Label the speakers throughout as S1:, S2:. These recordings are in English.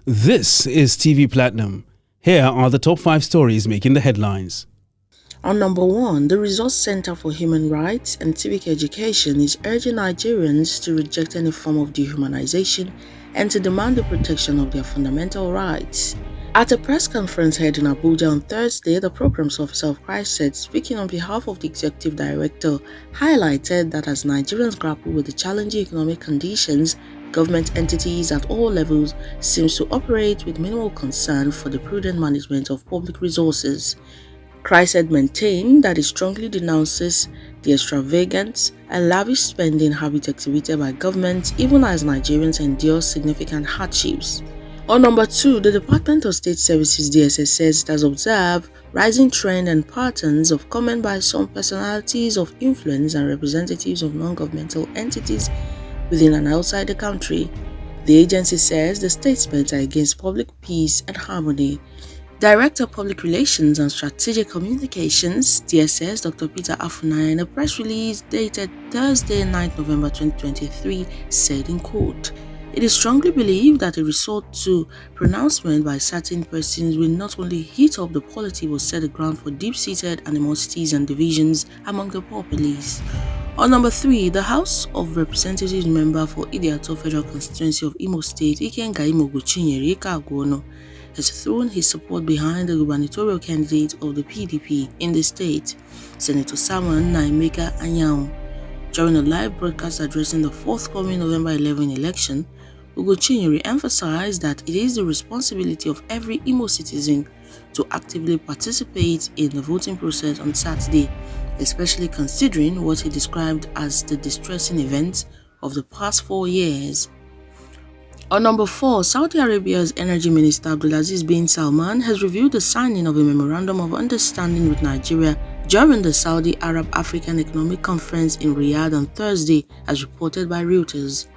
S1: This is TV Platinum. Here are the top 5 stories making the headlines.
S2: On number 1, the Resource Center for Human Rights and Civic Education is urging Nigerians to reject any form of dehumanization and to demand the protection of their fundamental rights. At a press conference held in Abuja on Thursday, the Programs Officer of Christ said, speaking on behalf of the Executive Director, highlighted that as Nigerians grapple with the challenging economic conditions, government entities at all levels seem to operate with minimal concern for the prudent management of public resources. Christ had maintained that he strongly denounces the extravagant and lavish spending habit exhibited by governments even as Nigerians endure significant hardships. On number 2, the Department of State Services (DSS) says it has observed rising trend and patterns of comment by some personalities of influence and representatives of non-governmental entities within and outside the country. The agency says the statements are against public peace and harmony. Director of Public Relations and Strategic Communications, DSS, Dr. Peter Afunaya, in a press release dated Thursday, 9 November 2023, said in quote, "It is strongly believed that a resort to pronouncement by certain persons will not only heat up the polity but set the ground for deep-seated animosities and divisions among the populace." On number 3, the House of Representatives member for Idiato Federal Constituency of Imo State, Ugochinyere, has thrown his support behind the gubernatorial candidate of the PDP in the state, Senator Samuel Naimeka Anyao. During a live broadcast addressing the forthcoming November 11 election, Ugochinyere emphasized that it is the responsibility of every Imo citizen to actively participate in the voting process on Saturday, especially considering what he described as the distressing events of the past 4 years. On number 4, Saudi Arabia's Energy Minister Abdulaziz bin Salman has reviewed the signing of a Memorandum of Understanding with Nigeria during the Saudi Arab-African Economic Conference in Riyadh on Thursday, as reported by Reuters.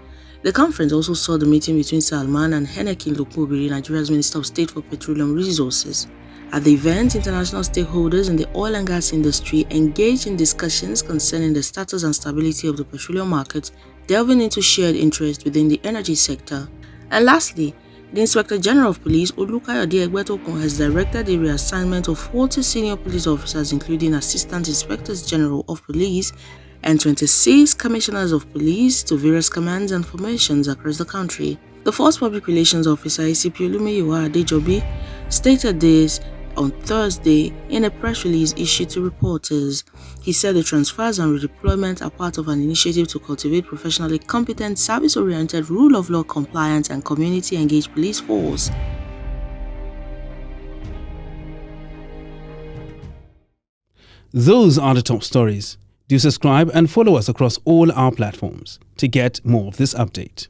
S2: The conference also saw the meeting between Salman and Henneki Lokmobiri, Nigeria's Minister of State for Petroleum Resources. At the event, international stakeholders in the oil and gas industry engaged in discussions concerning the status and stability of the petroleum market, delving into shared interest within the energy sector. And lastly, the Inspector General of Police, Olukayode Egbetokun, has directed the reassignment of 40 senior police officers, including Assistant Inspectors General of Police and 26 Commissioners of Police, to various commands and formations across the country. The Force Public Relations Officer, ACP Olumiyiwa Adejobi, stated this on Thursday in a press release issued to reporters. He said the transfers and redeployment are part of an initiative to cultivate professionally competent, service-oriented, rule-of-law compliant and community-engaged police force.
S1: Those are the top stories. Do subscribe and follow us across all our platforms to get more of this update.